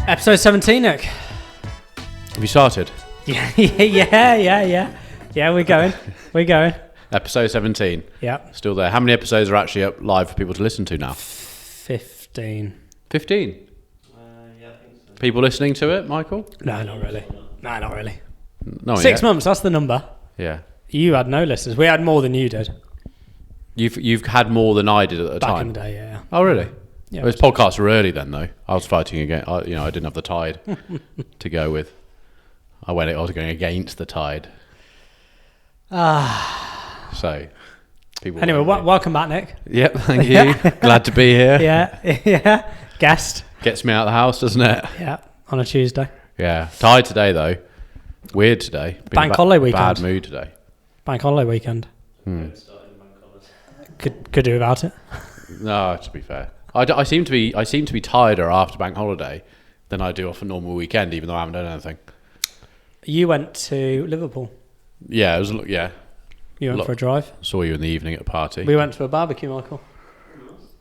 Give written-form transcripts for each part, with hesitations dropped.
Episode 17, Nick. Have you started? Yeah, we're going. Episode 17. Yeah. Still there. How many episodes are actually up live for people to listen to now? 15. 15? Yeah, I think so. People listening to it, Michael? No, not really. No, 6 months, that's the number. Yeah. You had no listeners. We had more than you did. You've had more than I did at the Back time. in the day, yeah. Oh, really? Yeah. Well, his podcasts were early then, though. I was fighting against. I didn't have the tide to go with. I was going against the tide. So, people. Anyway, welcome back, Nick. Yep, thank you. Glad to be here. Yeah. Guest. Gets me out of the house, doesn't it? Yeah, on a Tuesday. Yeah. Tired today, though. Weird today. Been Bank holiday weekend. Bad mood today. Bank holiday weekend. Could do without it. No, to be fair, I seem to be tireder after bank holiday than I do off a normal weekend, even though I haven't done anything. You went to Liverpool. Yeah, it was. Yeah, You went for a drive. saw you in the evening at a party. We went to a barbecue, Michael.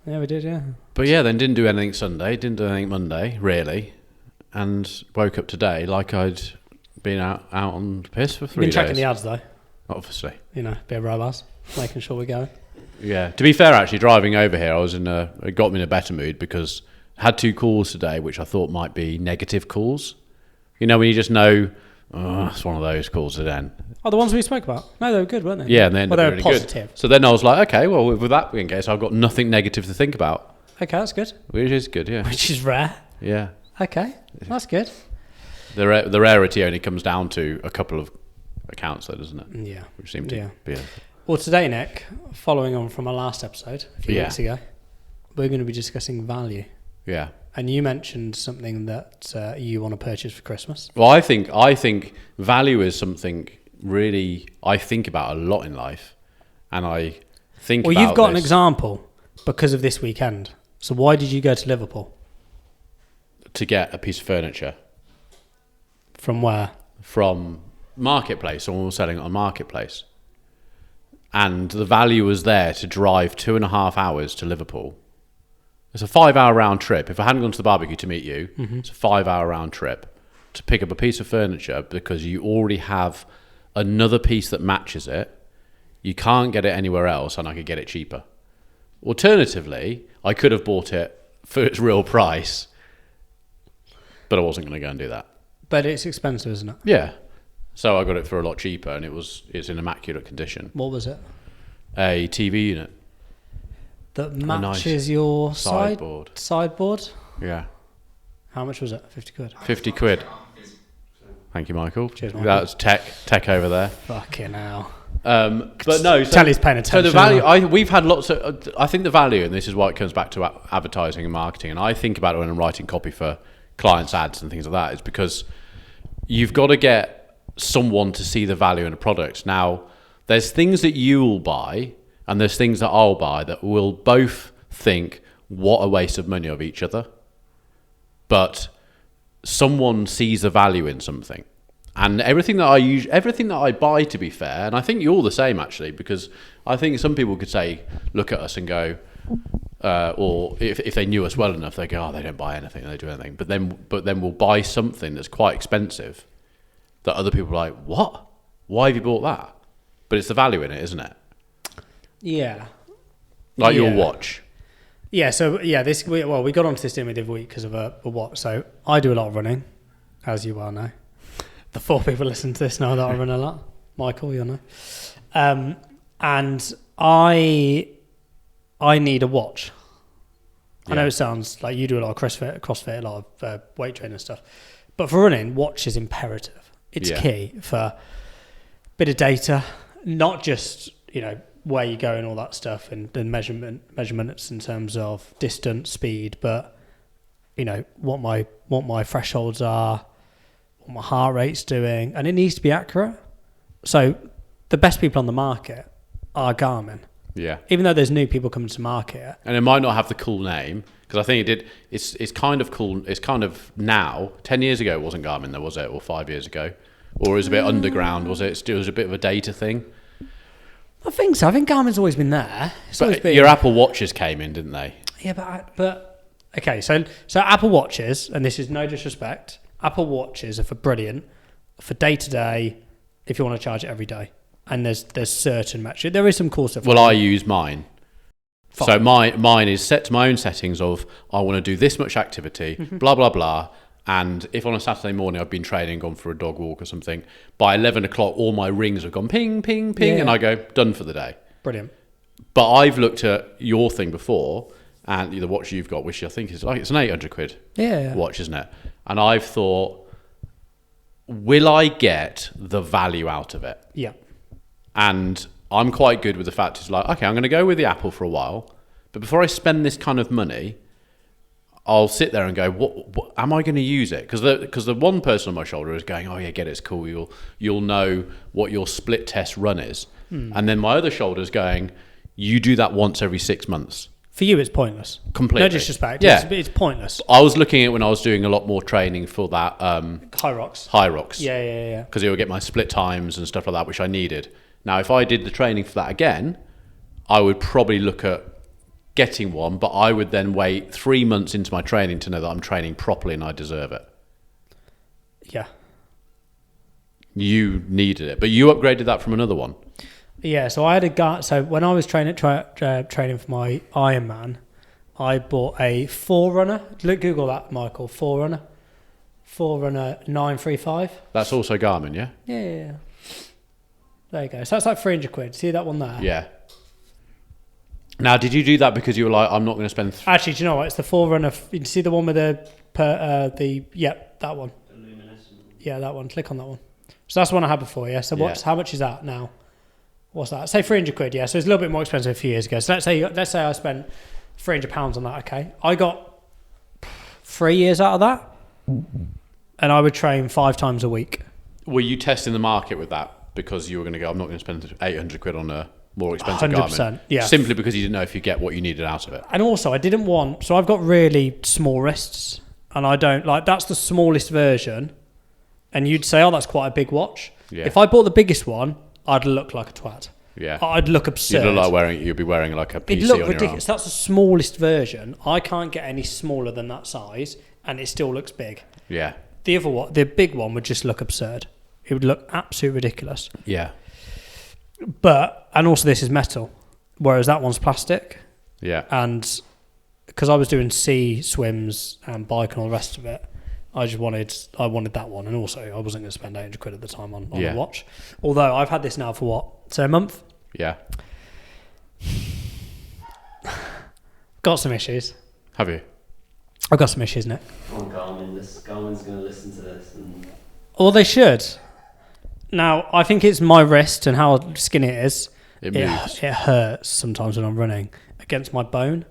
Yeah, we did, yeah. But yeah, then didn't do anything Sunday, didn't do anything Monday, really, and woke up today like I'd been out on the piss for 3 Been days. checking the ads, though. Obviously. You know, bit of robust, making sure we're going. Yeah. To be fair, actually, driving over here, it got me in a better mood because I had 2 calls today, which I thought might be negative calls. You know, when you just know, it's one of those calls then. Oh, the ones we spoke about? No, they were good, weren't they? Yeah, and they ended up they were really positive. good. So then I was like, okay, well, with that being the case, I've got nothing negative to think about. Okay, that's good. Which is good, yeah. Which is rare. Yeah. Okay, that's good. The rarity only comes down to a couple of accounts, though, doesn't it? Yeah. Which seem to be... Well, today, Nick, following on from our last episode a few Yeah. weeks ago, we're going to be discussing value. Yeah. And you mentioned something that you want to purchase for Christmas. Well, I think value is something really I think about a lot in life, and I think. Well, about you've got an this example because of this weekend. So why did you go to Liverpool? to get a piece of furniture From where? from Marketplace. Someone was selling it on Marketplace, and the value was there to drive 2.5 hours to Liverpool. It's a 5-hour round trip. If I hadn't gone to the barbecue to meet you, it's a 5-hour round trip to pick up a piece of furniture because you already have another piece that matches it. You can't get it anywhere else, and I could get it cheaper. Alternatively, I could have bought it for its real price, but I wasn't going to go and do that. But it's expensive, isn't it? Yeah. So I got it for a lot cheaper, and it's in immaculate condition. What was it? A TV unit. That nice matches your sideboard. Sideboard? Yeah. How much was it? 50 quid? 50 quid. Thank you, Michael. Cheers, Michael. That's tech over there. Fucking hell. But no, Telly's paying attention. So the value, we've had lots of, I think the value, and this is why it comes back to advertising and marketing, and I think about it when I'm writing copy for clients' ads and things like that, is because you've got to get someone to see the value in a product. Now, there's things that you'll buy, and there's things that I'll buy that will both think, what a waste of money of each other. But someone sees the value in something. And everything that I buy, to be fair, and I think you're the same actually, because I think some people could say, look at us and go, or if they knew us well enough, they go, oh, they don't buy anything, they do anything. But then we'll buy something that's quite expensive that other people are like, what? Why have you bought that? But it's the value in it, isn't it? Yeah. Like your Yeah. watch. Yeah, so yeah, we got onto this the other week because of a watch. So I do a lot of running, as you well know. The 4 people listen to this know that I run a lot. Michael, you'll know. And I need a watch. Yeah. I know it sounds like you do a lot of CrossFit, a lot of weight training stuff. But for running, watch is imperative. It's key for a bit of data, not just, where you go and all that stuff and measurements in terms of distance, speed, but what my thresholds are, what my heart rate's doing, and it needs to be accurate. So the best people on the market are Garmin. Yeah. Even though there's new people coming to market. And it might not have the cool name, because I think it's kind of cool. It's kind of now. 10 years ago it wasn't Garmin though, was it? Or 5 years ago? Or it was a bit underground, was it? It was a bit of a data thing. I think so. I think Garmin's always been there. It's always But been. your Apple Watches came in, didn't they? Yeah, but Okay, so Apple Watches, and this is no disrespect, Apple Watches are brilliant for day to day if you want to charge it every day. And there's certain metrics. There is some cool stuff. Well, I use mine. Fine. So mine is set to my own settings of I want to do this much activity, blah, blah, blah. And if on a Saturday morning I've been training, gone for a dog walk or something, by 11 o'clock all my rings have gone ping, ping, ping, Yeah. and I go, done for the day. Brilliant. But I've looked at your thing before, and the watch you've got, which I think is like, it's an 800 quid Yeah. watch, isn't it? And I've thought, will I get the value out of it? Yeah. And I'm quite good with the fact it's like, okay, I'm going to go with the Apple for a while, but before I spend this kind of money, I'll sit there and go, what am I going to use it? Because the one person on my shoulder is going, oh yeah, get it, it's cool. You'll know what your split test run is. And then my other shoulder's going, you do that once every 6 months. For you, it's pointless. Completely. No disrespect. Yeah. It's pointless. I was looking at when I was doing a lot more training for that High rocks. High Rocks. Yeah. Because it would get my split times and stuff like that, which I needed. Now, if I did the training for that again, I would probably look at getting one, but I would then wait 3 months into my training to know that I'm training properly and I deserve it. Yeah. You needed it, but you upgraded that from another one. Yeah, so I had a guy. So when I was training for my Ironman, I bought a Forerunner. Google that, Michael. Forerunner 935. That's also Garmin, yeah? Yeah. There you go. So that's like 300 quid. See that one there? Yeah. Now, did you do that because you were like, I'm not going to spend... Actually, do you know what? It's the Forerunner. You see the one with that one. The luminescent. Yeah, that one. Click on that one. So that's the one I had before, yeah? So how much is that now? What's that? Say 300 quid, yeah. So it's a little bit more expensive a few years ago. So let's say I spent £300 on that, okay? I got 3 years out of that, and I would train 5 times a week. Were you testing the market with that because you were going to go, I'm not going to spend 800 quid on a more expensive 100%, Garmin? yeah. Simply because you didn't know if you get what you needed out of it. And also, I didn't want... So I've got really small wrists, and I don't... Like, that's the smallest version, and you'd say, oh, that's quite a big watch. Yeah. If I bought the biggest one, I'd look like a twat. Yeah. I'd look absurd. You'd be wearing like a PC It'd look on ridiculous. That's the smallest version. I can't get any smaller than that size, and it still looks big. your arm. The big one would just look absurd. It would look absolutely ridiculous. Yeah. And also this is metal, whereas that one's plastic. Yeah. And because I was doing sea swims and bike and all the rest of it, I wanted that one, and also I wasn't going to spend 800 quid at the time on Yeah. a watch. Although I've had this now for what? So a month? Yeah. Got some issues. Have you? I've got some issues, Nick. Come on, Garmin. Garmin's going to listen to this. And Well, they should. Now, I think it's my wrist and how skinny it is. It moves. It hurts sometimes when I'm running against my bone.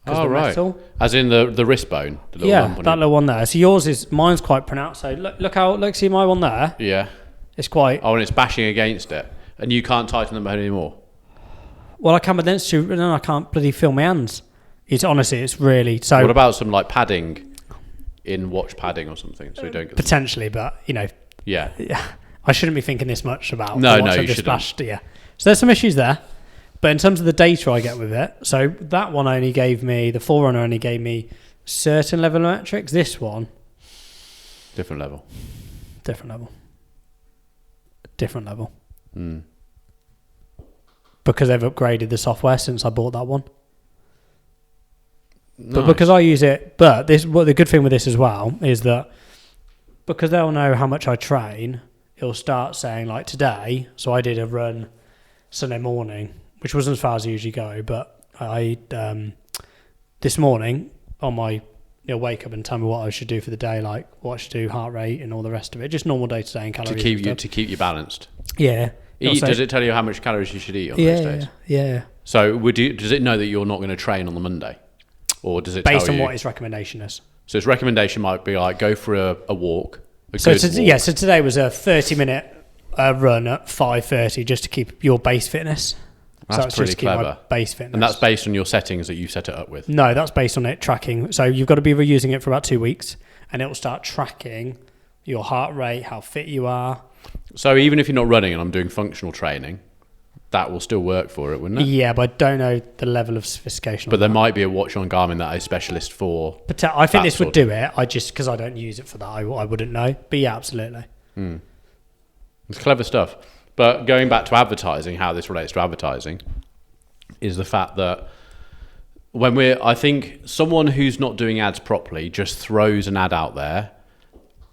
'Cause Oh, the right. metal. As in the wrist bone? The little Yeah, lump on that it? little one there. So mine's quite pronounced. So look, see my one there? Yeah. It's quite... Oh, and it's bashing against it. And you can't tighten them anymore? Well, I can, but then I can't bloody feel my hands. It's really... So What about some like padding in watch padding or something so you don't get... potentially, but, Yeah. I shouldn't be thinking this much about No, the watch you I've just shouldn't. splashed. Yeah. So there's some issues there. But in terms of the data I get with it, so that one the Forerunner only gave me certain level of metrics. This one, Different level. different level. Mm. Because they've upgraded the software since I bought that one. But Nice. because I use it, the good thing with this as well is that because they'll know how much I train, it'll start saying like today. So I did a run Sunday morning, which wasn't as far as I usually go, but I this morning on my wake up and tell me what I should do for the day, like what I should do, heart rate and all the rest of it, just normal day to day and calories. to keep you balanced. Yeah. Does it tell you how much calories you should eat on those days? Yeah. So does it know that you're not going to train on the Monday? Or does it Based tell on you? what its recommendation is. So its recommendation might be like go for a walk. So today was a 30-minute run at 5:30 just to keep your base fitness. That's it's pretty just to keep my clever. base fitness. And that's based on your settings that you set it up with. No, that's based on it tracking. So you've got to be reusing it for about 2 weeks, and it will start tracking your heart rate, how fit you are. So even if you're not running and I'm doing functional training, that will still work for it, wouldn't it? Yeah, but I don't know the level of sophistication. But there might be a watch on Garmin that is specialist for. I think that this would sort do it. I just because I don't use it for that, I wouldn't know. But yeah, absolutely. It's clever stuff. But going back to advertising, how this relates to advertising is the fact that I think someone who's not doing ads properly just throws an ad out there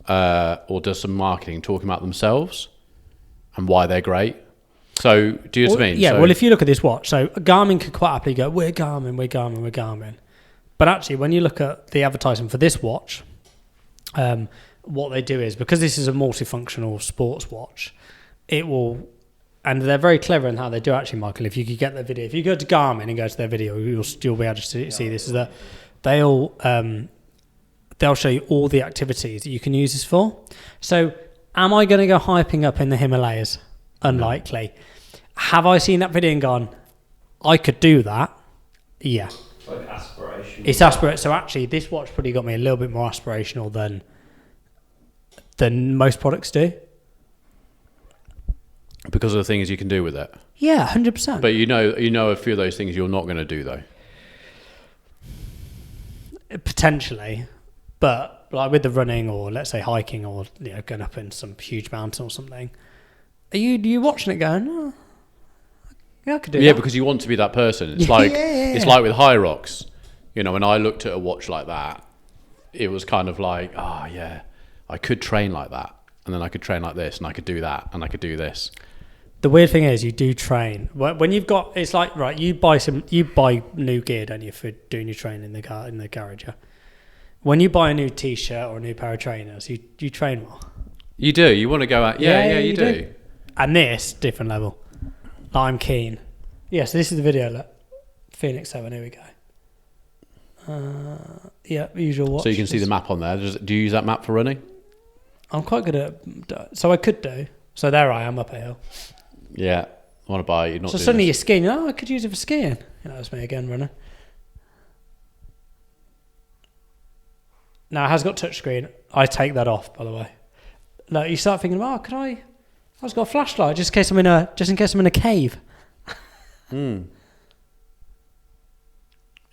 or does some marketing talking about themselves and why they're great. So, do you know what I mean? Yeah, so, well, if you look at this watch, so Garmin could quite happily go, we're Garmin, we're Garmin, we're Garmin. But actually, when you look at the advertising for this watch, what they do is, because this is a multifunctional sports watch, it will, and they're very clever in how they do actually, Michael. If you could get their video, if you go to Garmin and go to their video, you'll still be able to see this, is that they'll show you all the activities that you can use this for. So, am I going to go hiking up in the Himalayas? Unlikely. Have I seen that video and gone, I could do that? Yeah. It's like aspiration. It's aspirational. So actually, this watch probably got me a little bit more aspirational than most products do. because of the things you can do with it. Yeah, 100%. But you know a few of those things you're not going to do though. Potentially, but like with the running or let's say hiking or going up in some huge mountain or something, are you watching it going, oh, yeah, I could do that. Yeah, because you want to be that person. It's like it's like with Hyrox. When I looked at a watch like that, it was kind of like, oh yeah, I could train like that, and then I could train like this, and I could do that, and I could do this. The weird thing is, you do train when you've got. It's like, right, you buy new gear, don't you, for doing your training in the garage. Yeah? When you buy a new T-shirt or a new pair of trainers, you train more. You do. You want to go out. Yeah, you do. And this different level. I'm keen. Yeah, so this is the video. Look, Phoenix 7. Here we go. Yeah, usual watch. So you can see the map on there. Do you use that map for running? I'm quite good at. So I could do. So there I am up a hill. Yeah, I want to buy. You're not. So suddenly you're skiing. I could use it for skiing. It's me again running. Now it has got touchscreen. I take that off, by the way. Like you start thinking, could I? I've got a flashlight just in case I'm in a cave.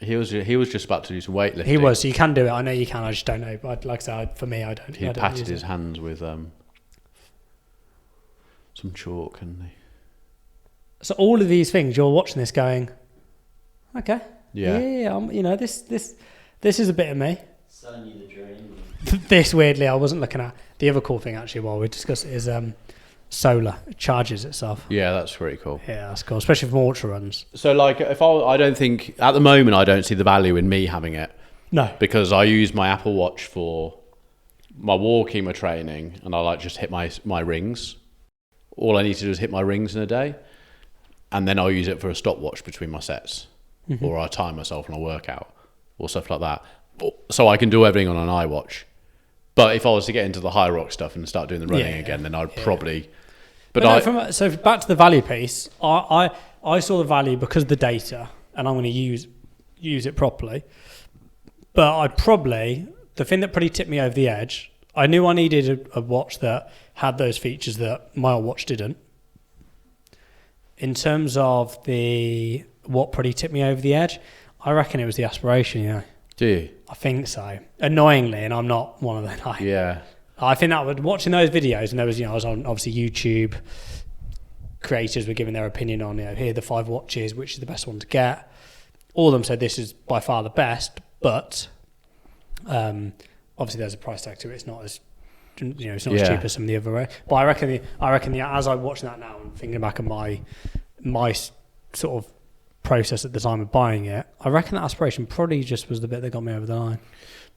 He was just about to do some weightlifting. He was. So you can do it. I know you can. I just don't know. But like I said, for me, I don't. He patted his hands with some chalk, and so all of these things, you're watching this going, okay, yeah. This is a bit of me. Selling you the dream. This weirdly, I wasn't looking at. The other cool thing actually, while we discuss it, is solar. It charges itself. Yeah, that's pretty cool. Yeah, that's cool, especially for ultra runs. So like, I don't think at the moment I don't see the value in me having it. No, because I use my Apple Watch for my walking, my training, and I like just hit my rings. All I need to do is hit my rings in a day, and then I'll use it for a stopwatch between my sets, or I time myself on a workout or stuff like that. So I can do everything on an iWatch. But if I was to get into the Hyrox stuff and start doing the running again, then I'd probably. So back to the value piece, I saw the value because of the data, and I'm going to use it properly. But the thing that probably tipped me over the edge, I knew I needed a watch that had those features that my old watch didn't. In terms of what probably tipped me over the edge, I reckon it was the aspiration. Yeah. Do you? I think so. Annoyingly, and I'm not one of them. Yeah. I think that watching those videos, and there was, I was on obviously YouTube. Creators were giving their opinion on, here are the 5 watches, which is the best one to get. All of them said this is by far the best, but obviously there's a price tag to it. It's not as it's not as cheap as some of the other. But I reckon as I'm watching that now and thinking back on my sort of process at the time of buying it, I reckon that aspiration probably just was the bit that got me over the line.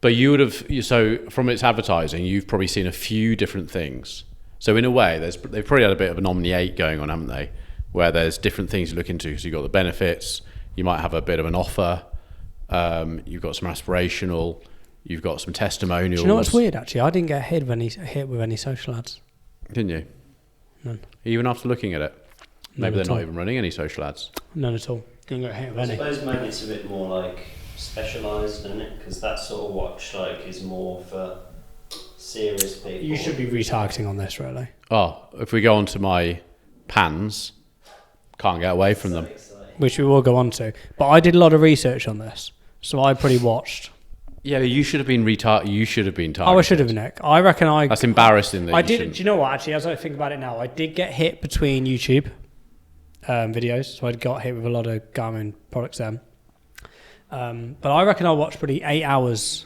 But you would have, so from its advertising, you've probably seen a few different things. So in a way, they've probably had a bit of an Omni-8 going on, haven't they? Where there's different things you look into. So you've got the benefits, you might have a bit of an offer, you've got some aspirational, you've got some testimonials. Do you know what's weird, actually? I didn't get hit with any social ads. Didn't you? None. Even after looking at it? Maybe they're not even running any social ads. None at all. Didn't get hit with any. I suppose maybe it's a bit more like specialised, isn't it? Because that sort of watch is more for serious people. You should be retargeting on this, really. Oh, if we go on to my pans, Can't get away from them. which we will go on to. But I did a lot of research on this, so I pretty watched. Yeah, you should have been You should have been targeted. Oh, I should have, Nick. I reckon That's embarrassing. That I you did. shouldn't. Do you know what? Actually, as I think about it now, I did get hit between YouTube videos, so I got hit with a lot of Garmin products then. But I reckon I watched probably 8 hours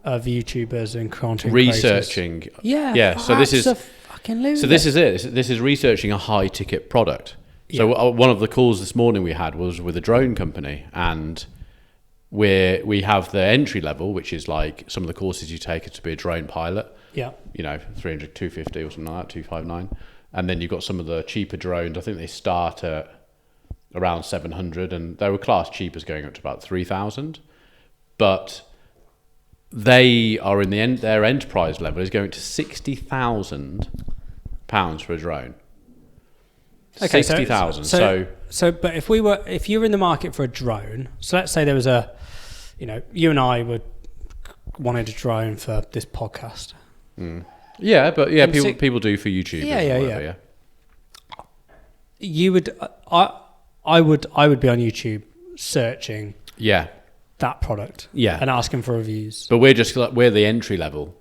of YouTubers and content researching. creators. Yeah. Yeah. So this is fucking loser. So this is it. This is researching a high ticket product. So one of the calls this morning we had was with a drone company, and we have the entry level, which is like some of the courses you take to be a drone pilot. Yeah. 300, 250 or something like that, 259. And then you've got some of the cheaper drones. I think they start at around 700, and they were classed cheap as going up to about 3,000. But they are in the end, their enterprise level is going to £60,000 for a drone. Okay, 60,000. So, but if you were in the market for a drone, so let's say there was you and I wanted a drone for this podcast. Yeah, but yeah, people do for YouTube. Yeah. You would, I would be on YouTube searching. Yeah. That product. Yeah. And asking for reviews. But we're the entry level.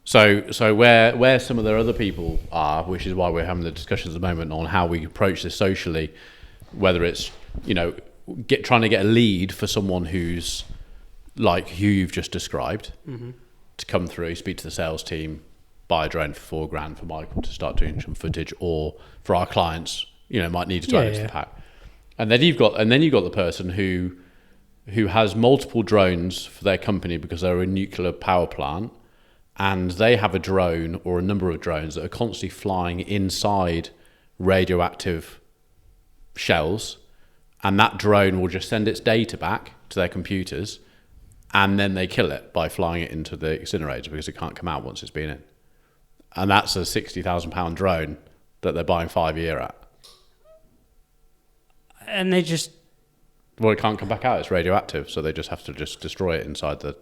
So where some of their other people are, which is why we're having the discussions at the moment on how we approach this socially, whether it's trying to get a lead for someone who's like who you've just described to come through, speak to the sales team, buy a drone for $4,000 for Michael to start doing some footage, or for our clients, might need to add it to the pack. And then you've got the person who has multiple drones for their company because they're a nuclear power plant, and they have a drone or a number of drones that are constantly flying inside radioactive shells, and that drone will just send its data back to their computers, and then they kill it by flying it into the incinerator because it can't come out once it's been in. And that's a £60,000 drone that they're buying 5 year at. And they just... Well, it can't come back out. It's radioactive, so they just have to just destroy it inside the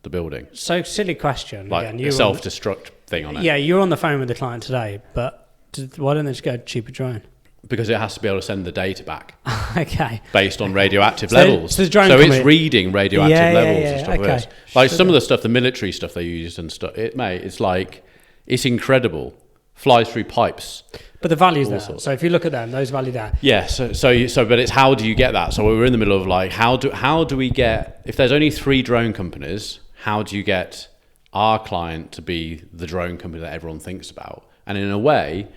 building. So, silly question. Like again, a self-destruct thing on it. Yeah, you're on the phone with the client today, but why don't they just get a cheaper drone? Because it has to be able to send the data back. Okay. Based on radioactive levels. So it's reading radioactive levels and stuff. Okay. Like some of the stuff, the military stuff they use and stuff, it's incredible. Flies through pipes. But the value's there. So if you look at them, those value there. Yeah. But it's how do you get that? So we're in the middle of like, how do we get, if there's only 3 drone companies, how do you get our client to be the drone company that everyone thinks about? And in a way,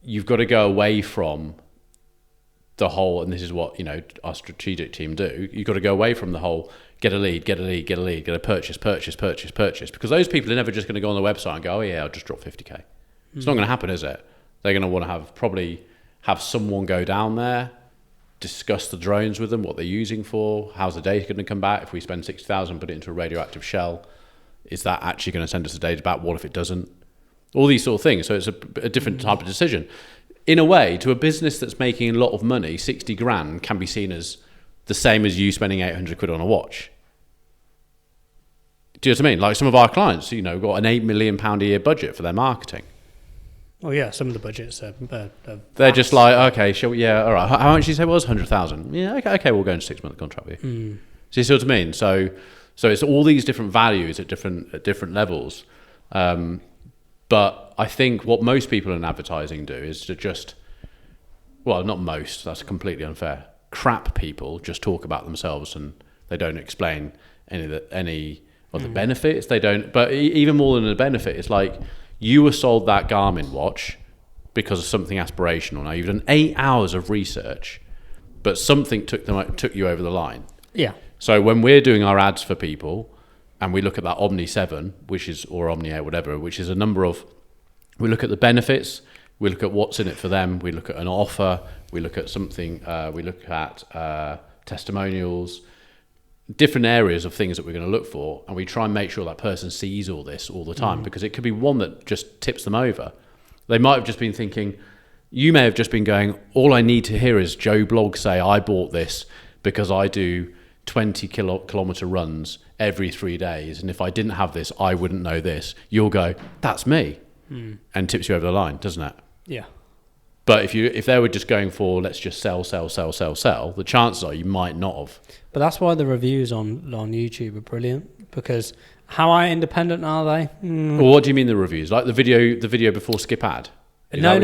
you've got to go away from the whole, and this is what our strategic team do. You've got to go away from the whole get a lead, get a purchase, because those people are never just going to go on the website and go, oh yeah, I'll just drop 50k. It's not going to happen, is it? They're going to want to probably have someone go down there, discuss the drones with them, what they're using for, how's the data going to come back. If we spend 60,000, put it into a radioactive shell, is that actually going to send us the data back? What if it doesn't? All these sort of things. So it's a different type of decision. In a way, to a business that's making a lot of money, 60 grand can be seen as the same as you spending 800 quid on a watch. Do you know what I mean? Like some of our clients, got an £8 million a year budget for their marketing. Oh yeah, some of the budgets are they're just like, okay, all right. How much did you say it was? 100,000. Yeah, okay, we'll go into 6-month contract with you. So you see what I mean? So it's all these different values at different levels. But I think what most people in advertising do is to just, well, not most, that's completely unfair. Crap people just talk about themselves and they don't explain any of the benefits. They don't, but even more than the benefit, it's like you were sold that Garmin watch because of something aspirational. Now you've done 8 hours of research, but something took you over the line. Yeah. So when we're doing our ads for people, and we look at that Omni 7, or Omni 8, whatever, which is a number of, we look at the benefits, we look at what's in it for them, we look at an offer, we look at something, we look at testimonials, different areas of things that we're going to look for, and we try and make sure that person sees all this all the time, because it could be one that just tips them over. They might have just been thinking, you may have just been going, all I need to hear is Joe Blogg say, I bought this because I do 20 kilometer runs every 3 days, and if I didn't have this I wouldn't know this. You'll go, that's me, and tips you over the line, doesn't it? Yeah. But if they were just going for let's just sell, the chances are you might not have. But that's why the reviews on YouTube are brilliant, because how independent are they? Well, what do you mean the reviews? Like the video before skip ad? I don't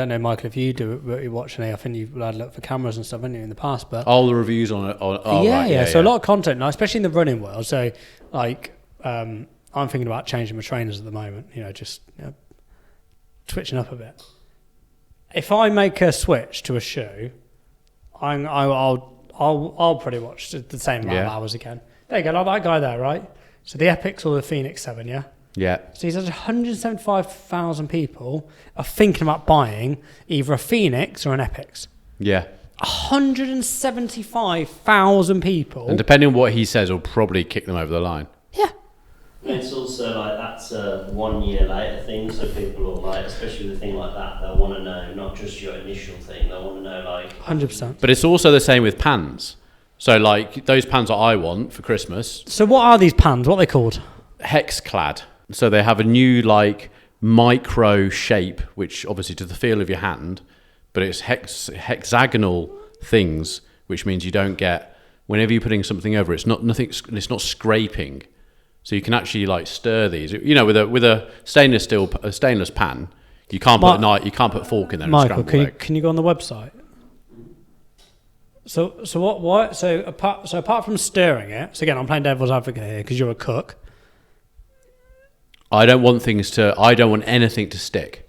know, Michael, if you do what you watch any, I think you've had a look for cameras and stuff, haven't you, in the past? But the reviews on it. Yeah. So a lot of content now, especially in the running world. So like, I'm thinking about changing my trainers at the moment. Just switching up a bit. If I make a switch to a shoe, I'll probably watch the same amount of hours again. There you go, like that guy there, right? So the Epix or the Phoenix 7, yeah? Yeah. So he says 175,000 people are thinking about buying either a Phoenix or an Epix. Yeah. 175,000 people. And depending on what he says, will probably kick them over the line. Yeah. And it's also like that's a 1 year later thing, so people will like, especially with a thing like that, they'll want to know not just your initial thing, they'll want to know like 100%. But it's also the same with pans. So like those pans that I want for Christmas. So what are these pans? What are they called? Hexclad. So they have a new like micro shape, which obviously to the feel of your hand, but it's hexagonal things, which means you don't get, whenever you're putting something over, it's not scraping. So you can actually like stir these. With a stainless pan, you can't put a fork in there. Michael, can you go on the website? So what? So apart from stirring it, so again, I'm playing devil's advocate here because you're a cook. I don't want anything to stick.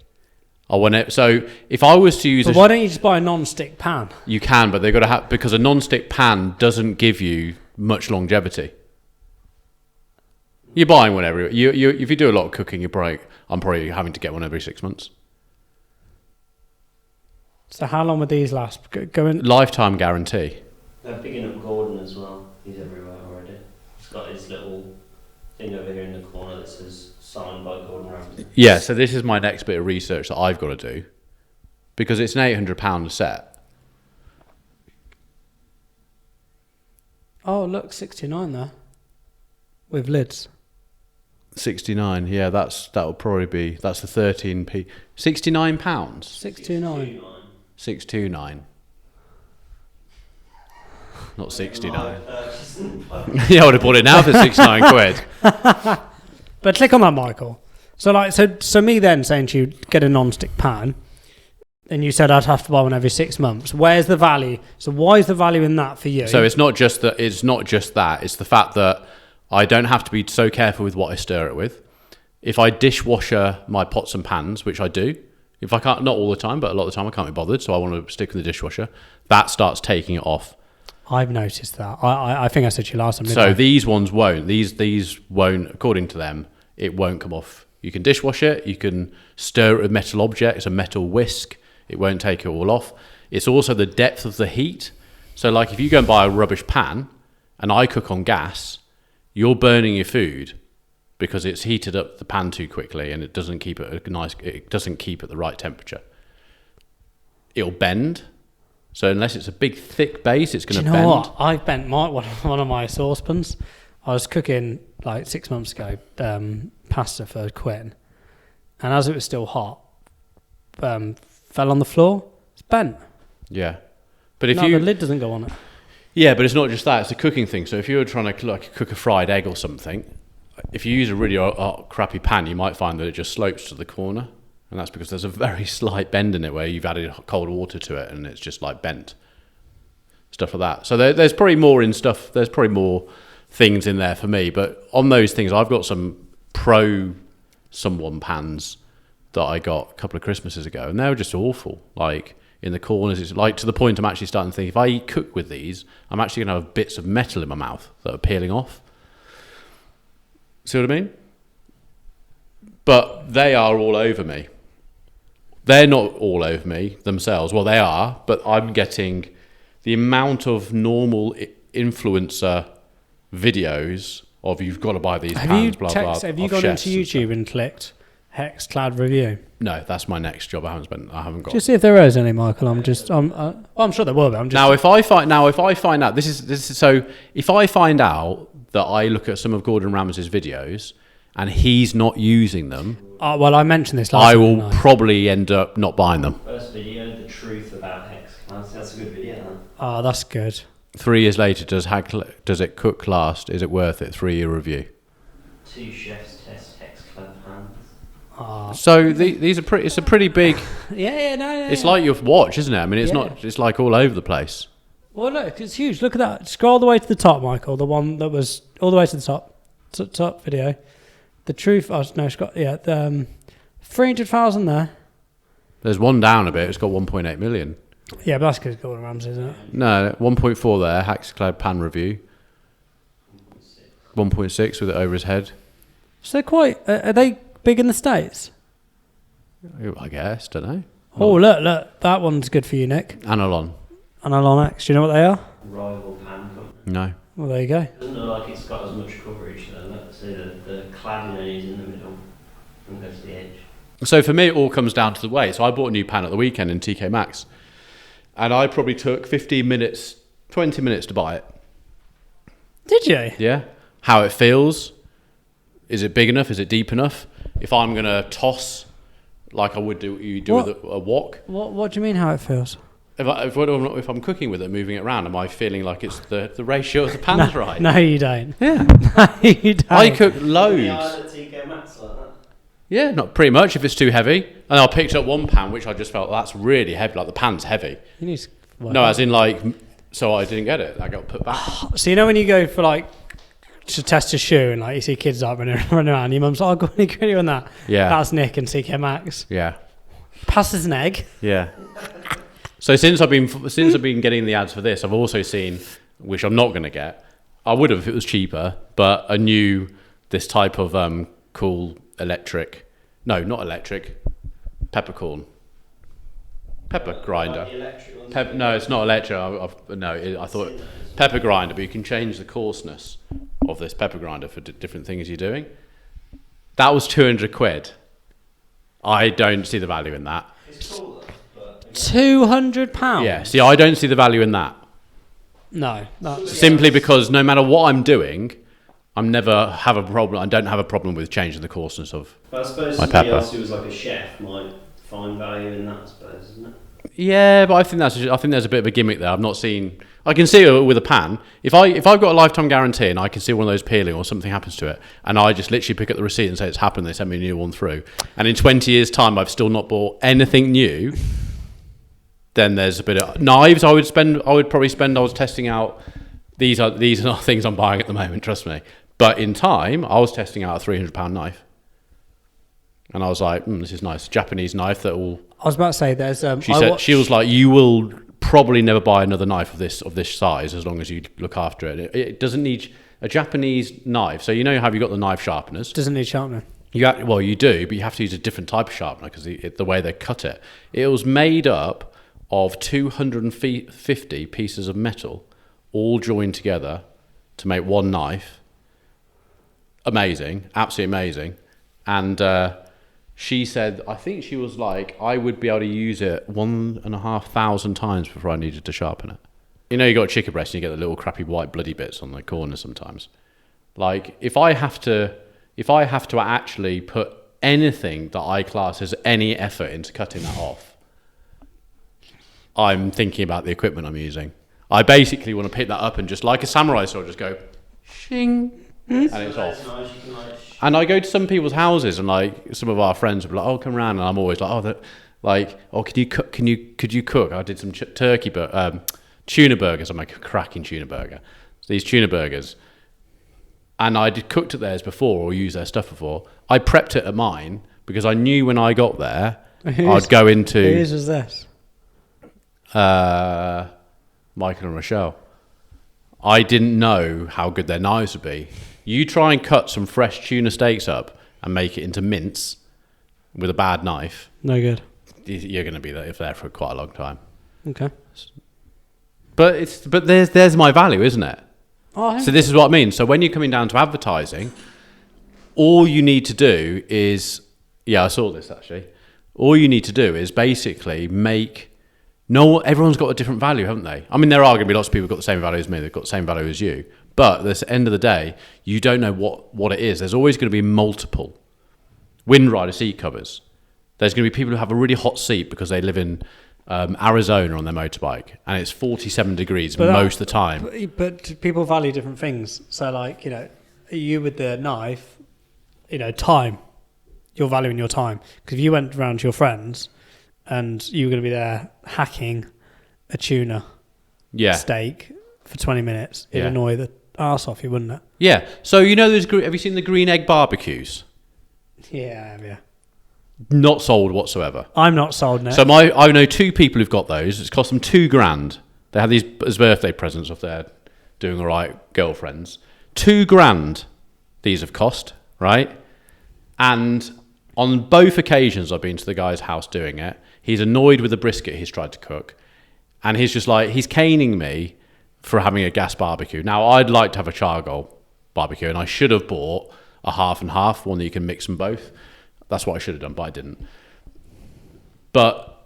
I want it. So if I was to use, why don't you just buy a non-stick pan? You can, but they've got to have, because a non-stick pan doesn't give you much longevity. You're buying one if you do a lot of cooking, I'm probably having to get one every 6 months. So how long would these last? Lifetime guarantee. They're picking up Gordon as well. He's everywhere already. He's got his little thing over here in the corner that says signed by Gordon Ramsay. Yeah, so this is my next bit of research that I've got to do, because it's an £800 a set. Oh, look, 69 there with lids. 69, yeah, that'll probably be, that's the 13p. £69. 629. 629. Not 69. Yeah, Yeah, I would have bought it now for 69 quid. But click on that, Michael. So me then saying to you, get a non-stick pan, and you said I'd have to buy one every 6 months. Where's the value? So why is the value in that for you? So it's not just that. It's the fact that I don't have to be so careful with what I stir it with. If I dishwasher my pots and pans, which I do, if I can't, not all the time, but a lot of the time I can't be bothered, so I want to stick with the dishwasher, that starts taking it off. I've noticed that. I think I said to you last time. So these ones won't. These won't, according to them, it won't come off. You can dishwash it. You can stir it with metal objects, a metal whisk. It won't take it all off. It's also the depth of the heat. So like if you go and buy a rubbish pan and I cook on gas, you're burning your food because it's heated up the pan too quickly and it doesn't keep it it doesn't keep at the right temperature. It'll bend. So unless it's a big thick base, it's going to bend. Do you know what? I bent one of my saucepans. I was cooking like 6 months ago pasta for Quinn, and as it was still hot, fell on the floor. It's bent. Yeah, but the lid doesn't go on it. Yeah, but it's not just that; it's a cooking thing. So if you were trying to cook a fried egg or something, if you use a really crappy pan, you might find that it just slopes to the corner, and that's because there's a very slight bend in it where you've added cold water to it, and it's just like bent. Stuff like that. So there's probably more in stuff. There's probably more things in there for me, but on those things, I've got some Pro someone pans that I got a couple of Christmases ago, and they were just awful. Like in the corners, it's like to the point I'm actually starting to think if I cook with these, I'm actually going to have bits of metal in my mouth that are peeling off. See what I mean? But they are all over me. They're not all over me themselves. Well, they are, but I'm getting the amount of normal influencer videos of you've got to buy these pans, blah, blah. Have you gone into YouTube and clicked Hexclad review? No, that's my next job. I haven't got. Just see if there is any, Michael. I'm sure there will be. Now, if I find out this is so, if I find out that I look at some of Gordon Ramsay's videos and he's not using them, Well, I mentioned this last I time, will didn't I? probably end up not buying them. First video, the truth about hex class. That's a good video. Huh? Oh, that's good. 3 years later, does it cook last? Is it worth it? 3-year review. 2 chefs test hex club hands. Oh. So these are pretty. It's a pretty big. No. It's like your watch, isn't it? I mean, it's Yeah. not. It's like all over the place. Well, look, it's huge. Look at that. Scroll all the way to the top, Michael. The one that was all the way to the top. Top video. The truth. Oh, no, Scott. Yeah. 300,000 there. There's one down a bit. It's got 1.8 million. Yeah, but that's because Gordon Ramsay, isn't it? No, 1.4 there. Haxclad pan review. 1.6 with it over his head. So they're quite. Are they big in the States? I guess. Don't know. Oh, look. That one's good for you, Nick. Analon. Analon X. Do you know what they are? Rival pan company. No. Well, there you go. Doesn't look like it's got as much coverage though. Let's see the cladding is in the middle and goes to the edge. So for me, it all comes down to the weight. So I bought a new pan at the weekend in TK Maxx, and I probably took 15 minutes, 20 minutes to buy it. Did you? Yeah. How it feels. Is it big enough? Is it deep enough? If I'm going to toss like I would do with a wok. What do you mean how it feels? If I'm cooking with it, moving it around, am I feeling like it's the ratio of the pan's right? No, you don't. Yeah. No, you don't. I cook The loads. island at TK Maxx like that. Yeah, not pretty much if it's too heavy. And I picked up one pan which I just felt that's really heavy, like the pan's heavy. You need to, No, as in like, so I didn't get it. I got put back. So you know when you go for like to test a shoe and like you see kids like running around, your mum's like, "Oh, go on, agree on that." Yeah. That's Nick and TK Maxx. Yeah. Passes an egg. Yeah. So since I've been getting the ads for this, I've also seen, which I'm not going to get. I would have if it was cheaper, but I knew this type of cool electric. No, not electric. Peppercorn. Pepper grinder. Like the electric ones. No, it's not electric. I thought pepper grinder, but you can change the coarseness of this pepper grinder for different things you're doing. That was 200 quid. I don't see the value in that. It's cool though, but £200. Yeah, see, I don't see the value in that. No. That's, Simply because no matter what I'm doing, I'm never have a problem. I don't have a problem with changing the coarseness of. I suppose My somebody pepper. else who was like a chef might find value in that, I suppose, isn't it? Yeah, but I think there's a bit of a gimmick there. I've not seen. I can see it with a pan. If I've got a lifetime guarantee and I can see one of those peeling or something happens to it, and I just literally pick up the receipt and say it's happened, they send me a new one through, and in 20 years' time I've still not bought anything new, then there's a bit of knives. I was testing out. These are not things I'm buying at the moment. Trust me. But in time, I was testing out a £300 knife, and I was like, "This is nice, Japanese knife that will." I was about to say there's. She was like, "You will probably never buy another knife of this size as long as you look after it. It doesn't need a Japanese knife. So you know how you got the knife sharpeners. Doesn't need sharpening. Well, you do, but you have to use a different type of sharpener because the way they cut it. It was made up of 250 pieces of metal, all joined together to make one knife. Amazing, absolutely amazing. And she said, I think she was like, I would be able to use it 1,500 times before I needed to sharpen it. You know, you got a chicken breast and you get the little crappy white bloody bits on the corner sometimes. Like, if I have to actually put anything that I class as any effort into cutting that off, I'm thinking about the equipment I'm using. I basically want to pick that up and just like a samurai sword, just go, shing, and it's off. And I go to some people's houses and like some of our friends will be like, "Oh, come round," and I'm always like, could you cook? I did some tuna burgers. I make a cracking tuna burger. So these tuna burgers, and I cooked at theirs before or used their stuff before. I prepped it at mine because I knew when I got there, I'd go into. Whose was this? Michael and Rochelle. I didn't know how good their knives would be. You try and cut some fresh tuna steaks up and make it into mince with a bad knife. No good. You're going to be there for quite a long time. Okay. But there's my value, isn't it? Oh, So this is what I mean. So when you're coming down to advertising, all you need to do is, I saw this actually. All you need to do is basically everyone's got a different value, haven't they? I mean, there are going to be lots of people who've got the same value as me. They've got the same value as you. But at the end of the day, you don't know what it is. There's always going to be multiple Windrider seat covers. There's going to be people who have a really hot seat because they live in Arizona on their motorbike, and it's 47 degrees most of the time. But people value different things. So, like, you with the knife, time. You're valuing your time. Because if you went around to your friends and you were going to be there hacking a tuna steak for 20 minutes, it'd annoy the arse off you, wouldn't it? Yeah. So, have you seen the green egg barbecues? Yeah, I have, yeah. Not sold whatsoever. I'm not sold now. So I know 2 people who've got those. It's cost them $2,000. They had these as birthday presents off their doing all right girlfriends. $2,000 these have cost, right? And on both occasions I've been to the guy's house doing it, he's annoyed with the brisket he's tried to cook. And he's just like, he's caning me for having a gas barbecue. Now, I'd like to have a charcoal barbecue, and I should have bought a half and half, one that you can mix them both. That's what I should have done, but I didn't. But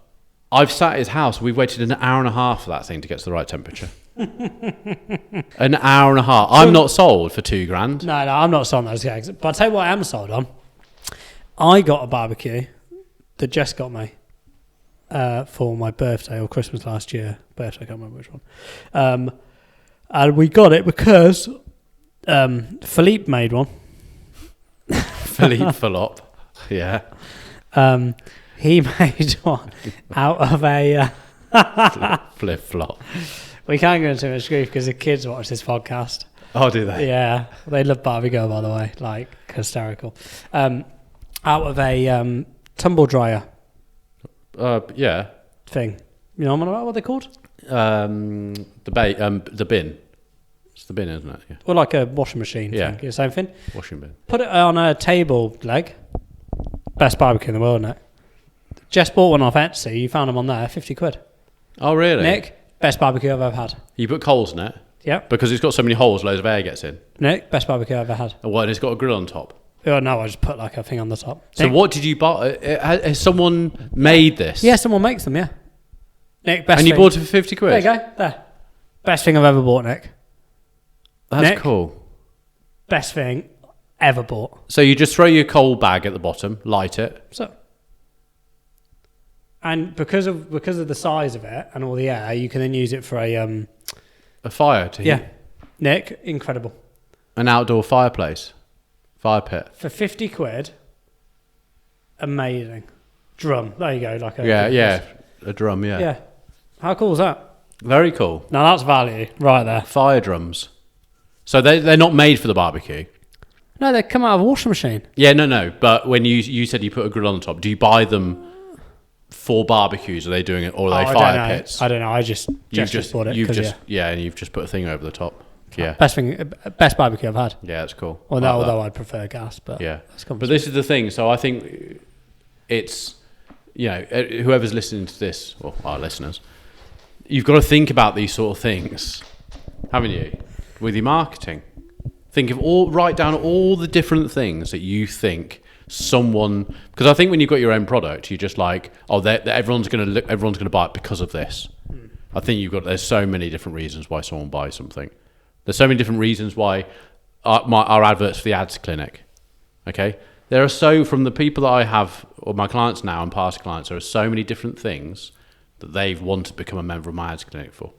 I've sat at his house. We've waited an hour and a half for that thing to get to the right temperature. An hour and a half. I'm not sold for $2,000. No, I'm not sold on those eggs. But I'll tell you what I am sold on. I got a barbecue that Jess got me for my birthday or Christmas last year. Birthday, I can't remember which one. And we got it because Philippe made one. Philippe Philop. Yeah. He made one out of a... Flip-flop. We can't go into much grief because the kids watch this podcast. Oh, do they? Yeah. They love Barbie Girl, by the way. Like, hysterical. Out of a tumble dryer. Yeah. Thing. You know what they're called? The bin. It's the bin, isn't it? Yeah. Or like a washing machine thing. The same thing. Washing bin. Put it on a table leg. Best barbecue in the world, isn't it? Jess bought one off Etsy. You found them on there, 50 quid. Oh, really? Nick, best barbecue I've ever had. You put coals in it? Yep. Because it's got so many holes, loads of air gets in. Nick, best barbecue I've ever had. And what? And it's got a grill on top? Oh, no, I just put like a thing on the top. So Nick, what did you buy? Has someone made this? yeah, someone makes them, yeah. Nick, best And thing. you bought it for 50 quid? There you go. There. Best thing I've ever bought, Nick. That's Nick? cool. Best thing ever bought. So you just throw your coal bag at the bottom, light it. So, and because of the size of it and all the air, you can then use it for a fire to heat. Nick, incredible. An outdoor fireplace, fire pit. For 50 quid, amazing. Drum, there you go. Like a a drum. Yeah. How cool is that? Very cool. Now that's value right there. Fire drums. So they're not made for the barbecue. No, they come out of a washing machine. Yeah, no. But when you said you put a grill on the top, do you buy them for barbecues? Are they doing it, or are they fire pits? I don't know. I just bought it. And you've just put a thing over the top. Yeah. Best barbecue I've had. Yeah, that's cool. Well, no, although I'd prefer gas, but yeah. But this is the thing. So I think it's, whoever's listening to this, or our listeners, you've got to think about these sort of things, haven't you, with your marketing? Write down all the different things that you think someone, because I think when you've got your own product, you're just like, everyone's going to buy it because of this. I think there's so many different reasons why someone buys something. There's so many different reasons why our adverts for the ads clinic. Okay, from the people that I have, or my clients now and past clients, there are so many different things that they've wanted to become a member of my ads clinic for.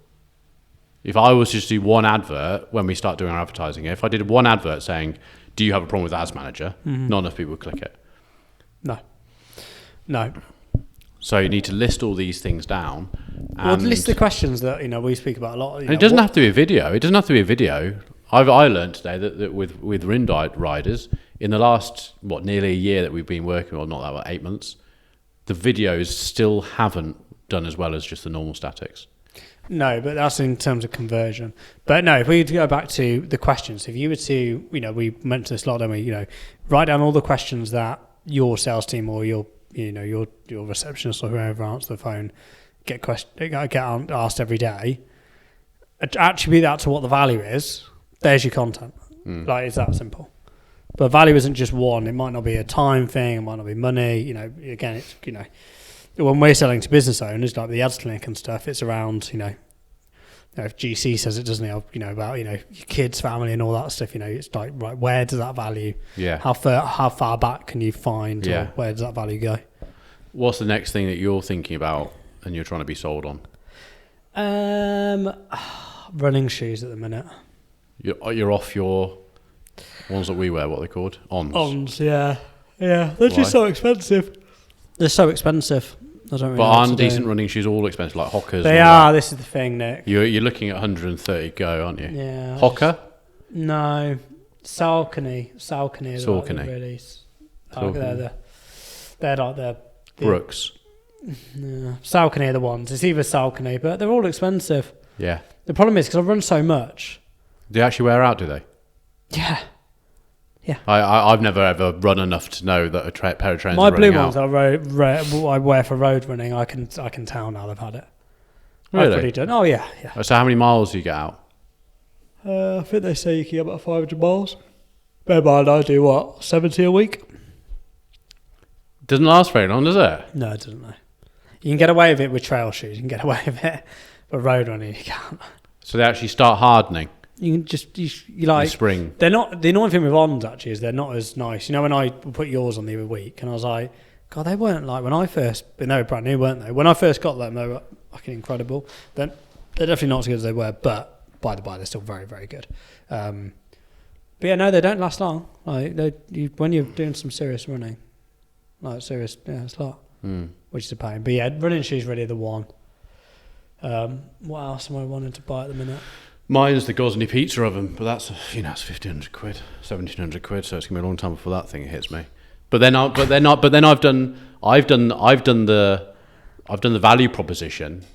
If I was just to do one advert when we start doing our advertising, if I did one advert saying, "Do you have a problem with Ads Manager?" Not enough people would click it. No. So you need to list all these things down. Well, list the questions that we speak about a lot. It doesn't have to be a video. It doesn't have to be a video. I learned today that with Windriders, in the last nearly a year that we've been working, or not that, about 8 months, the videos still haven't done as well as just the normal statics. No, but that's in terms of conversion. But no, if we go back to the questions, if you were to, we mentioned this a lot, don't we? Write down all the questions that your sales team or your receptionist or whoever answers the phone get asked every day. Attribute that to what the value is. There's your content. Like, it's that simple. But value isn't just one. It might not be a time thing. It might not be money. Again, it's when we're selling to business owners, like the ads clinic and stuff, it's around if GC says it, doesn't it? About your kids, family, and all that stuff. It's like, right, where does that value? Yeah. How far back can you find? Yeah. Or where does that value go? What's the next thing that you're thinking about and you're trying to be sold on? Running shoes at the minute. You're off your ones that we wear. What are they called? Ons. Yeah. They're just so expensive. They're so expensive. I don't really. But know aren't decent running shoes all expensive, like Hoka's? They are. This is the thing, Nick. You're looking at 130 go, aren't you? Yeah. Hoka? No. Saucony is Saucony. like really. They're like the Brooks. Yeah. Saucony are the ones. It's either Saucony, but they're all expensive. Yeah. The problem is because I run so much. Do they actually wear out? Do they? Yeah. I've never ever run enough to know that a pair of trainers. My are blue running ones out. I wear for road running. I can tell now they've had it. Really? I've already done. Oh yeah. So how many miles do you get out? I think they say you can get about 500 miles. Bear in mind, I do what, 70 a week? Doesn't last very long, does it? No, it doesn't. No. You can get away with it with trail shoes. You can get away with it, but road running you can't. So they actually start hardening You can just you in like. the spring. They're not. The annoying thing with Ons actually is they're not as nice. When I put yours on the other week, and I was like, God, they weren't like when I first. They were brand new, weren't they? When I first got them, they were fucking incredible. They're definitely not as good as they were, but by the by, they're still very, very good. But yeah, no, they don't last long. Like when you're doing some serious running, it's a lot, which is a pain. But yeah, running shoes really the one. What else am I wanting to buy at the minute? Mine's the Gosney pizza oven, but that's it's 1,500 quid, 1,700 quid. So it's gonna be a long time before that thing hits me. But then I've done the value proposition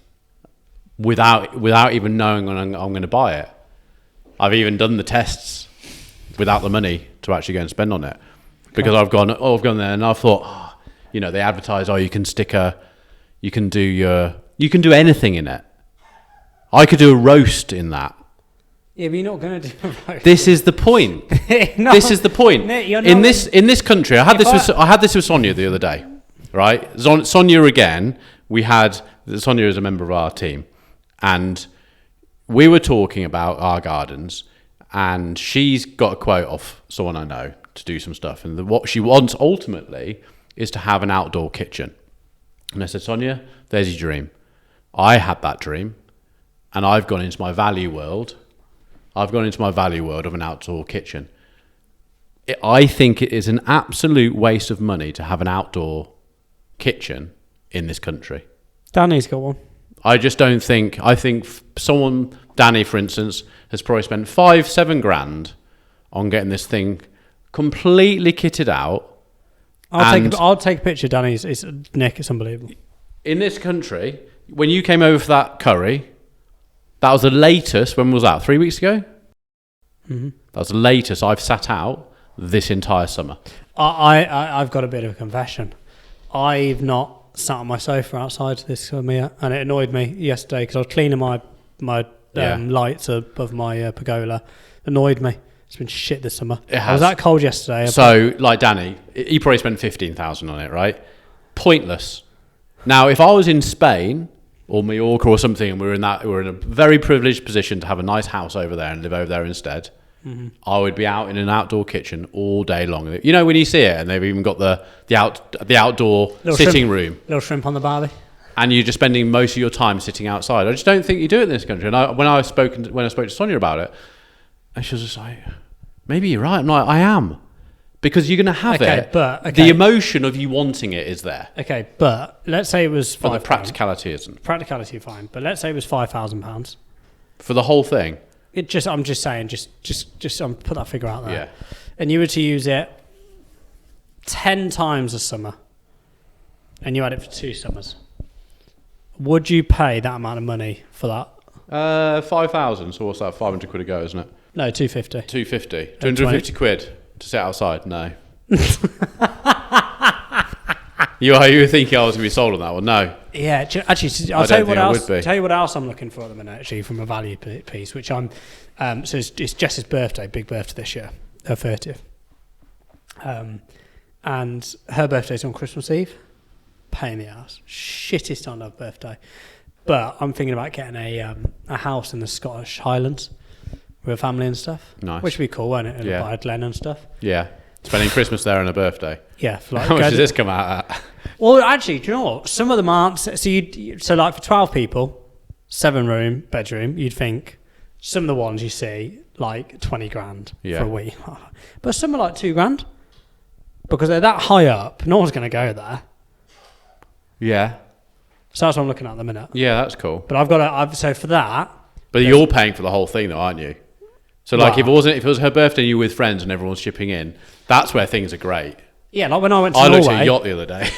without even knowing when I'm going to buy it. I've even done the tests without the money to actually go and spend on it, because I've gone there and I've thought, they advertise, you can you can do anything in it. I could do a roast in that. Yeah, but you're not going to do a roast. This is the point. No, this is the point. Nick, you're in not this country, I had this with Sonia the other day, right? Sonia again. Sonia is a member of our team, and we were talking about our gardens, and she's got a quote off someone I know to do some stuff, and what she wants ultimately is to have an outdoor kitchen. And I said, Sonia, there's your dream. I had that dream, and I've gone into my value world. Of an outdoor kitchen. I think it is an absolute waste of money to have an outdoor kitchen in this country. Danny's got one. I just don't think. I think Danny, for instance, has probably spent 7 grand on getting this thing completely kitted out. I'll take a picture of Danny's. Nick, it's unbelievable. In this country, when you came over for that curry, that was the latest. When was that? 3 weeks ago? Mm-hmm. That was the latest I've sat out this entire summer. I've got a bit of a confession. I've not sat on my sofa outside this summer yet, and it annoyed me yesterday because I was cleaning my lights above my pergola. Annoyed me. It's been shit this summer. It has. I was that cold yesterday. So, like Danny, he probably spent 15,000 on it, right? Pointless. Now, if I was in Spain or Mallorca or something, and we're in a very privileged position to have a nice house over there and live over there instead, I would be out in an outdoor kitchen all day long. When you see it, and they've even got the outdoor sitting room, little shrimp on the barbie, and you're just spending most of your time sitting outside. I just don't think you do it in this country. And when I spoke to Sonia about it, and she was just like, maybe you're right. I'm like, I am. Because you're going to have it. But the emotion of you wanting it is there. Okay, but let's say it was But the practicality isn't. Practicality, fine. But let's say it was £5,000 for the whole thing. I'm just saying, just put that figure out there. Yeah. And you were to use it 10 times a summer, and you had it for 2 summers. Would you pay that amount of money for that? 5,000. So what's that? 500 quid a go, isn't it? No, 250. 250. 250 quid to sit outside. No. You were thinking I was going to be sold on that one? No. Yeah, actually, I'll tell you what else. Tell you what else I'm looking for at the minute. Actually, from a value piece, which I'm. So it's Jess's birthday, big birthday this year, her 30th. And her birthday's on Christmas Eve. Pain in the ass. Shittest on her birthday. But I'm thinking about getting a house in the Scottish Highlands with a family and stuff. Nice. Which would be cool, wouldn't it? Yeah. By Glen and stuff. Yeah. Spending Christmas there and a birthday. Yeah. For like, How much does this come out at? Well, actually, do you know what? Some of them aren't. So like for 12 people, 7-room bedroom, you'd think some of the ones you see like 20 grand for a week. But some are like 2 grand because they're that high up. No one's going to go there. Yeah. So that's what I'm looking at the minute. Yeah, that's cool. But so for that. But you're paying for the whole thing though, aren't you? So like if it was her birthday and you were with friends and everyone's chipping in, that's where things are great. Yeah, like when I went to Norway. I Norway. looked at a yacht the other day.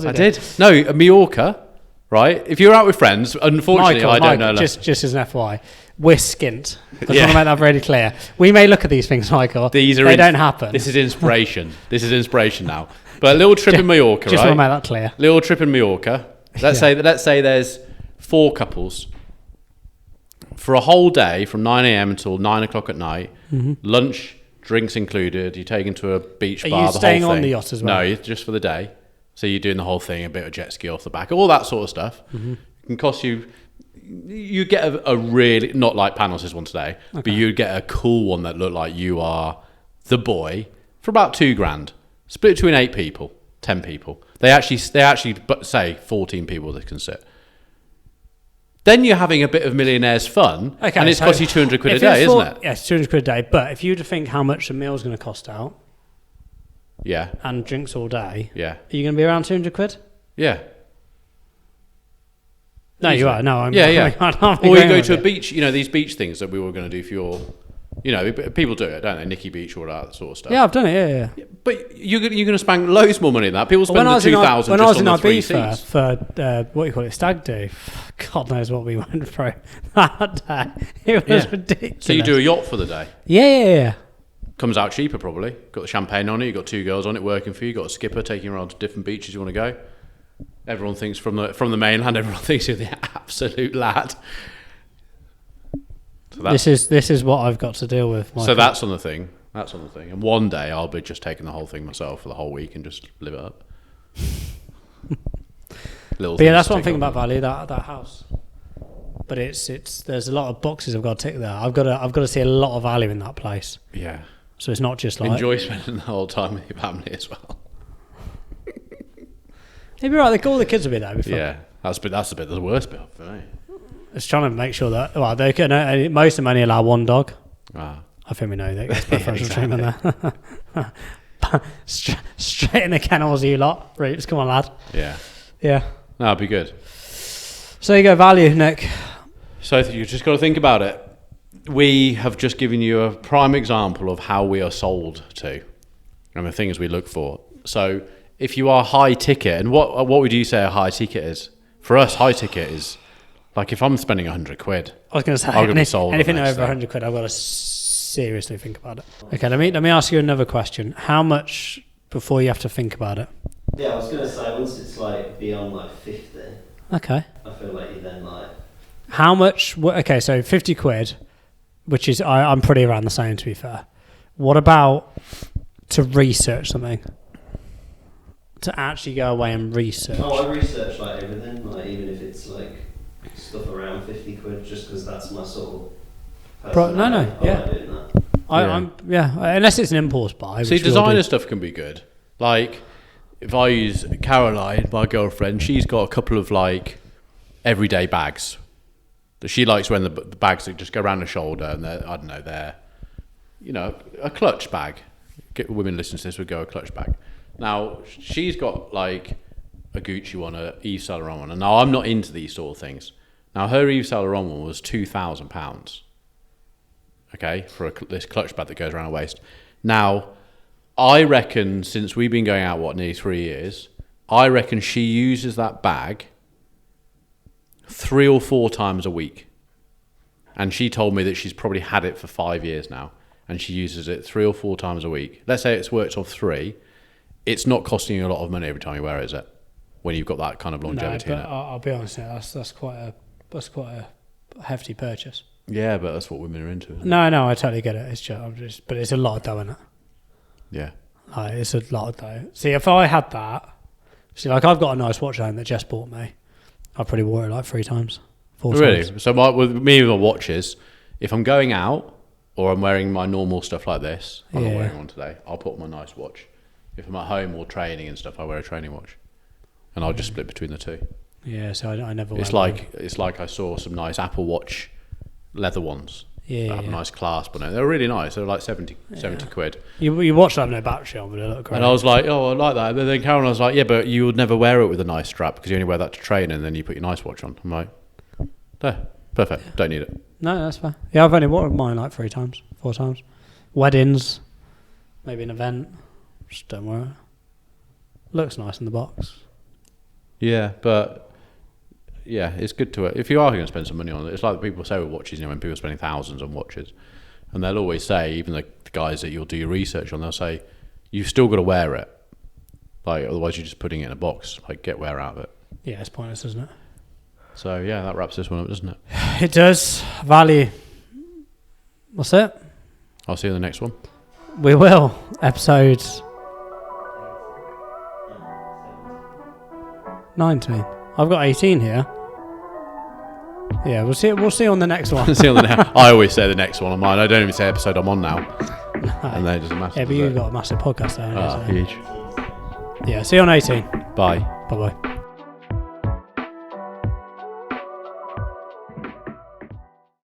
I did. No, Mallorca, right? If you're out with friends, unfortunately, I don't know. Just as an FYI, we're skint. I just want to make that really clear. We may look at these things, Michael. They don't happen. This is inspiration. This is inspiration now. But a little trip in Mallorca, just right? want to make that clear. Little trip in Mallorca. Let's say there's 4 couples. For a whole day, from 9 a.m. until 9 o'clock at night, lunch, drinks included, you're taken to a beach bar, the whole thing. Are you staying on the yacht as well? No, just for the day. So you're doing the whole thing, a bit of jet ski off the back, all that sort of stuff. It can cost you get a really, not like Panos' one today, but you get a cool one that looked like you are the boy for about 2 grand. Split between 8 people, 10 people. They actually say 14 people that can sit. Then you're having a bit of millionaire's fun, and it's cost you 200 quid a day, isn't it? Yes, 200 quid a day. But if you were to think how much a meal's going to cost out, yeah, and drinks all day, yeah, are you going to be around 200 quid? Yeah. No, you are. No, I'm. Yeah. I'm or you go to a beach. You know these beach things that we were going to do for your. You know, people do it, don't they? Nikki Beach, all that sort of stuff. Yeah, I've done it. Yeah. But you're going to spend loads more money than that. People spend the 2,000 when just I was on in the 3 Ibiza seats. for what do you call it, stag do. God knows what we went through that day. It was ridiculous. So you do a yacht for the day. Yeah. Comes out cheaper probably. Got the champagne on it. You got 2 girls on it working for you. Got a skipper taking you around to different beaches you want to go. Everyone thinks from the mainland. Everyone thinks you're the absolute lad. So this is what I've got to deal with. Michael. So that's on the thing. And one day I'll be just taking the whole thing myself for the whole week and just live it up. But yeah, that's what I'm thinking about, Valley. That house. But it's there's a lot of boxes I've got to tick there. I've got to see a lot of value in that place. Yeah. So it's not just like enjoy spending the whole time with your family as well. It'd be right. All the kids will be there. Yeah, that's the worst bit for me. It's trying to make sure that they can. Most of them only allow 1 dog. Ah. I think we know that. It's preferential treatment there. Straight in the kennels, you lot. Roots, come on, lad. Yeah. Yeah. No, it'd be good. So you go value, Nick. So you just got to think about it. We have just given you a prime example of how we are sold to, and the things we look for. So if you are high ticket, and what would you say a high ticket is? For us, high ticket is like if I'm spending 100 quid. I was going to say anything over 100 quid, I've got to seriously think about it. Okay, let me ask you another question. How much before you have to think about it? Yeah, I was going to say once it's like beyond like 50. Okay. I feel like you then like. How much? Okay, so 50 quid, which is I'm pretty around the same to be fair. What about to research something? To actually go away and research. Oh, I research like everything, like even if it's like stuff around 50 quid, just because that's my sort of. No, yeah. Like doing that. I'm unless it's an impulse buy. See, designer stuff can be good. Like if I use Caroline, my girlfriend, she's got a couple of like everyday bags that she likes wearing, the bags that just go around the shoulder, and they're a clutch bag. Women listening to this would go a clutch bag. Now she's got like a Gucci one, a Yves Saint Laurent one, and now I'm not into these sort of things. Now her Yves Saint Laurent one was £2,000. Okay, for this clutch bag that goes around her waist. Now, I reckon since we've been going out nearly 3 years, I reckon she uses that bag 3 or 4 times a week. And she told me that she's probably had it for 5 years now, and she uses it 3 or 4 times a week. Let's say it's worked off 3. It's not costing you a lot of money every time you wear it, is it? When you've got that kind of longevity in it. I'll be honest, that's quite a hefty purchase. Yeah, but that's what women are into, isn't it? No, I totally get it. It's just, but it's a lot of dough, isn't it? Yeah. Like, it's a lot of dough. See, if I had that, like I've got a nice watch at home that Jess bought me. I've probably wore it like 3 times, 4 Really? times. So with me with my watches, if I'm going out or I'm wearing my normal stuff like this, I'm not wearing one today, I'll put on my nice watch. If I'm at home or training and stuff, I wear a training watch. And I'll just split between the two. Yeah, so I never wear It's like I saw some nice Apple Watch leather ones. Yeah, that have a nice clasp on it. They were really nice. They were like 70 quid. You watch that have no battery on, but they look great. And I was like, oh, I like that. And then Karen was like, yeah, but you would never wear it with a nice strap because you only wear that to train and then you put your nice watch on. I'm like, there, perfect. Don't need it. No, that's fair. Yeah, I've only worn mine like 3 times, 4 times. Weddings, maybe an event. Just don't wear it. Looks nice in the box. Yeah, but yeah, it's good to it. If you are going to spend some money on it, it's like people say with watches, when people are spending thousands on watches, and they'll always say, even the guys that you'll do your research on, they'll say, you've still got to wear it. Like, otherwise you're just putting it in a box. Like, get wear out of it. Yeah, it's pointless, isn't it? So yeah, that wraps this one up, doesn't it? It does. Value. That's it. I'll see you in the next one. We will. Episode 19. I've got 18 here. Yeah, we'll see on the next one. See you on the I always say the next one on mine. I don't even say episode I'm on now. And then it doesn't matter. Yeah, but you've got a massive podcast there. Huge. Yeah, see you on 18. Bye. Bye-bye.